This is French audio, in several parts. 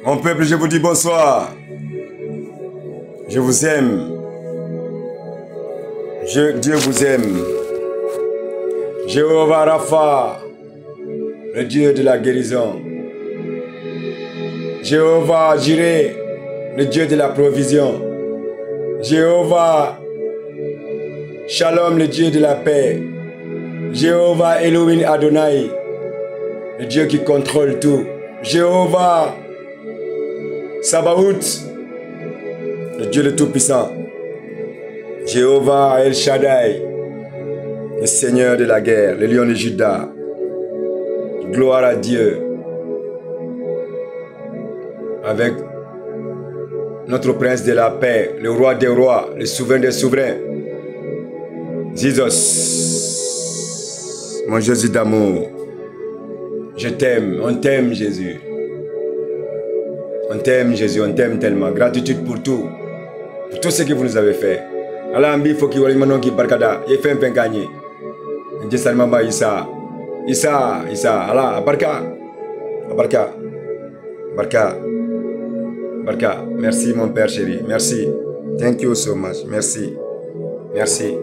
Mon peuple, je vous dis bonsoir. Je vous aime. Dieu vous aime. Jéhovah Rapha, le Dieu de la guérison. Jéhovah Jireh, le Dieu de la provision. Jéhovah Shalom, le Dieu de la paix. Jéhovah Elohim Adonai, le Dieu qui contrôle tout. Jéhovah Sabaoth, le Dieu le Tout-Puissant. Jéhovah El Shaddai, le Seigneur de la guerre, le lion de Juda. Gloire à Dieu. Avec notre prince de la paix, le roi des rois, le souverain des souverains. Jésus, mon Jésus d'amour. Je t'aime, on t'aime Jésus. On t'aime Jésus, on t'aime tellement. Gratitude pour tout ce que vous nous avez fait. Allah ambi faut qu'il y ait un qui barkada, il fait un peu gagner. Dieu salmamba Isa, Allah barka, barka, barka, barka. Merci mon père chéri, merci. Thank you so much, merci, merci,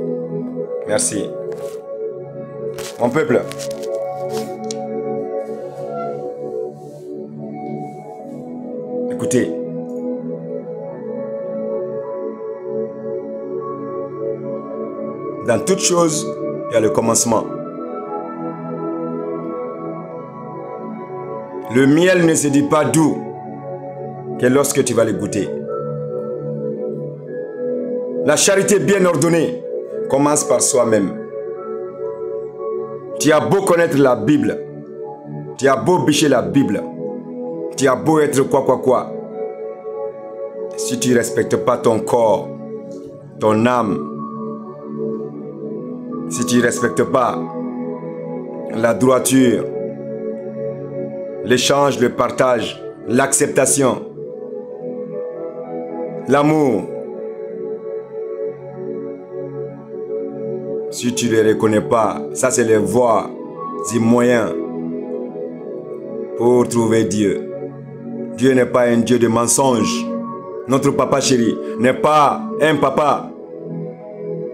merci. Mon peuple. Écoutez, dans toute chose, il y a le commencement. Le miel ne se dit pas doux que lorsque tu vas le goûter. La charité bien ordonnée commence par soi-même. Tu as beau connaître la Bible, tu as beau bêcher la Bible, tu as beau être quoi. Si tu ne respectes pas ton corps, ton âme, si tu ne respectes pas la droiture, l'échange, le partage, l'acceptation, l'amour, si tu ne les reconnais pas, ça c'est les voies et moyens pour trouver Dieu. Dieu n'est pas un Dieu de mensonges. Notre papa chéri n'est pas un papa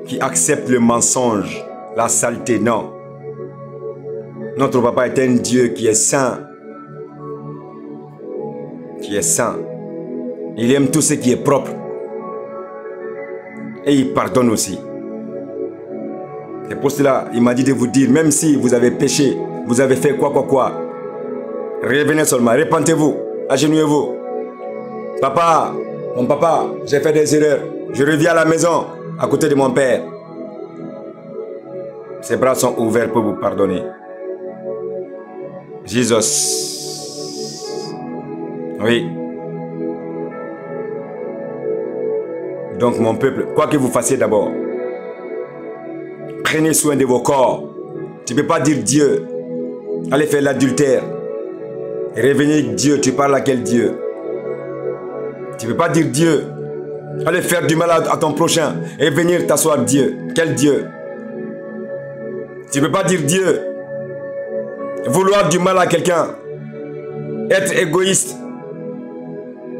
qui accepte le mensonge, la saleté, non. Notre papa est un Dieu qui est saint. Qui est saint. Il aime tout ce qui est propre. Et il pardonne aussi. Et pour cela, il m'a dit de vous dire, même si vous avez péché, vous avez fait quoi, revenez seulement, repentez-vous, agenouillez-vous. Papa, mon papa, j'ai fait des erreurs. Je reviens à la maison, à côté de mon père. Ses bras sont ouverts pour vous pardonner. Jésus. Oui. Donc mon peuple, quoi que vous fassiez d'abord, prenez soin de vos corps. Tu ne peux pas dire Dieu. Allez faire l'adultère. Revenez Dieu, tu parles à quel Dieu? Tu ne peux pas dire Dieu. Allez faire du mal à ton prochain et venir t'asseoir Dieu. Quel Dieu? Tu ne peux pas dire Dieu. Vouloir du mal à quelqu'un. Être égoïste.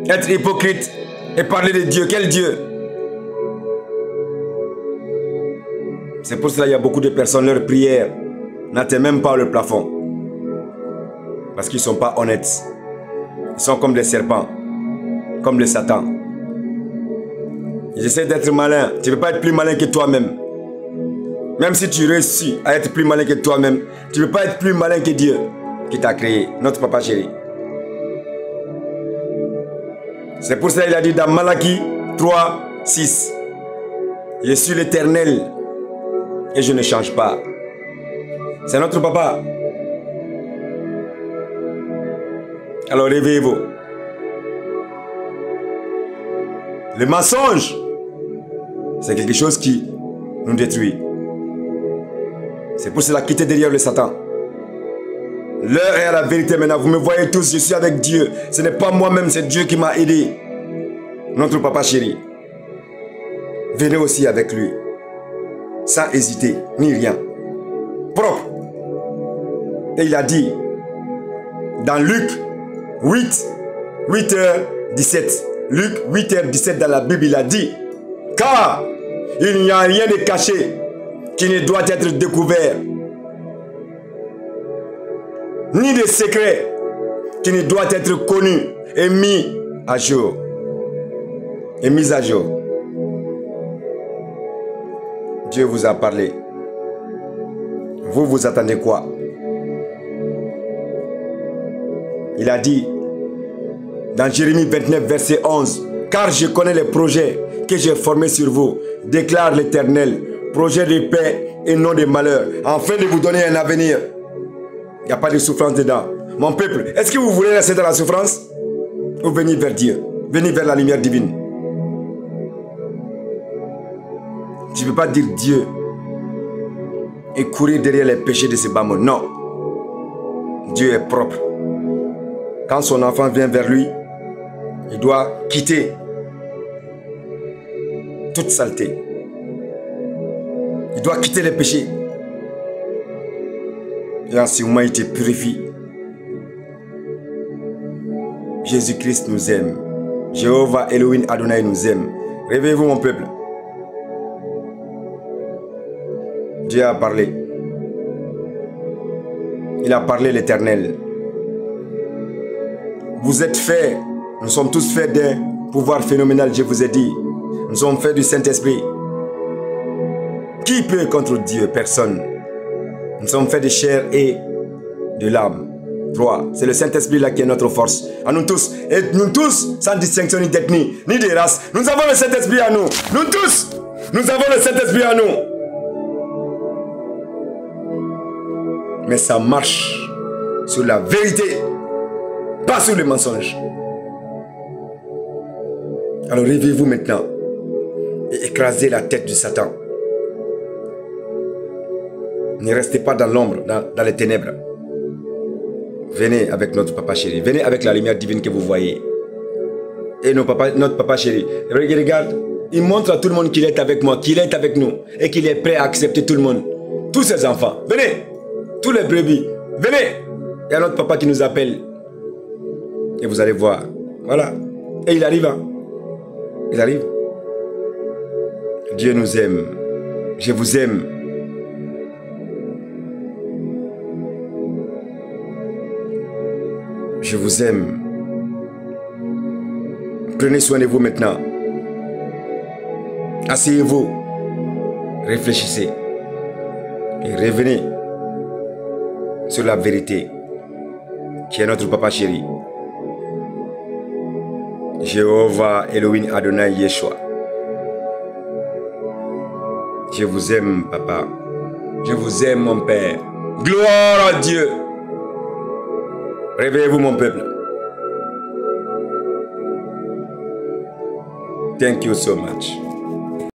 Être hypocrite. Et parler de Dieu. Quel Dieu? C'est pour cela qu'il y a beaucoup de personnes, leur prière n'atteint même pas le plafond. Parce qu'ils ne sont pas honnêtes. Ils sont comme des serpents. Comme le Satan. Ils essaient d'être malins. Tu ne peux pas être plus malin que toi-même. Même si tu réussis à être plus malin que toi-même, tu ne peux pas être plus malin que Dieu qui t'a créé, notre papa chéri. C'est pour ça qu'il a dit dans Malachie 3, 6. Je suis l'Éternel et je ne change pas. C'est notre papa. Alors réveillez-vous. Le mensonge, c'est quelque chose qui nous détruit. C'est pour cela quitter derrière le Satan. L'heure est à la vérité maintenant. Vous me voyez tous, je suis avec Dieu. Ce n'est pas moi-même, c'est Dieu qui m'a aidé. Notre papa chéri. Venez aussi avec lui. Sans hésiter, ni rien. Propre. Et il a dit, dans Luc 8, 8h17. Luc 8h17 dans la Bible, il a dit, car il n'y a rien de caché qui ne doit être découvert, ni de secret qui ne doit être connu et mis à jour. Et mis à jour. Dieu vous a parlé. Vous, vous attendez quoi? Il a dit dans Jérémie 29, verset 11, « Car je connais les projets que j'ai formés sur vous, déclare l'Éternel, projet de paix et non de malheur, afin de vous donner un avenir. » Il n'y a pas de souffrance dedans. Mon peuple, est-ce que vous voulez rester dans la souffrance? Ou venir vers Dieu? Venir vers la lumière divine? Tu ne peux pas dire Dieu et courir derrière les péchés de ce bas monde. Non. Dieu est propre. Quand son enfant vient vers lui, il doit quitter toute saleté. Il doit quitter les péchés. Et en ce moment, il te purifie. Jésus-Christ nous aime. Jéhovah Elohim Adonai nous aime. Réveillez-vous, mon peuple. Dieu a parlé. Il a parlé l'Éternel. Vous êtes faits, nous sommes tous faits d'un pouvoir phénoménal, je vous ai dit. Nous sommes faits du Saint-Esprit. Qui peut contre Dieu? Personne. Nous sommes faits de chair et de l'âme. 3. C'est le Saint-Esprit là qui est notre force. À nous tous. Et nous tous, sans distinction ni d'ethnie, ni de race, nous avons le Saint-Esprit à nous. Nous tous, nous avons le Saint-Esprit à nous. Mais ça marche sur la vérité, pas sur le mensonge. Alors réveillez-vous maintenant et écrasez la tête du Satan. Ne restez pas dans l'ombre, dans les ténèbres. Venez avec notre papa chéri. Venez avec la lumière divine que vous voyez. Et notre papa chéri, regarde, il montre à tout le monde qu'il est avec moi, qu'il est avec nous et qu'il est prêt à accepter tout le monde. Tous ses enfants. Venez. Tous les brebis. Venez. Il y a notre papa qui nous appelle. Et vous allez voir. Voilà. Et il arrive. Hein? Il arrive. Dieu nous aime. Je vous aime. Je vous aime. Prenez soin de vous maintenant. Asseyez-vous. Réfléchissez. Et revenez sur la vérité qui est notre papa chéri. Jéhovah Elohim Adonai Yeshua. Je vous aime, papa. Je vous aime, mon père. Gloire à Dieu. Réveillez-vous, mon peuple. Thank you so much.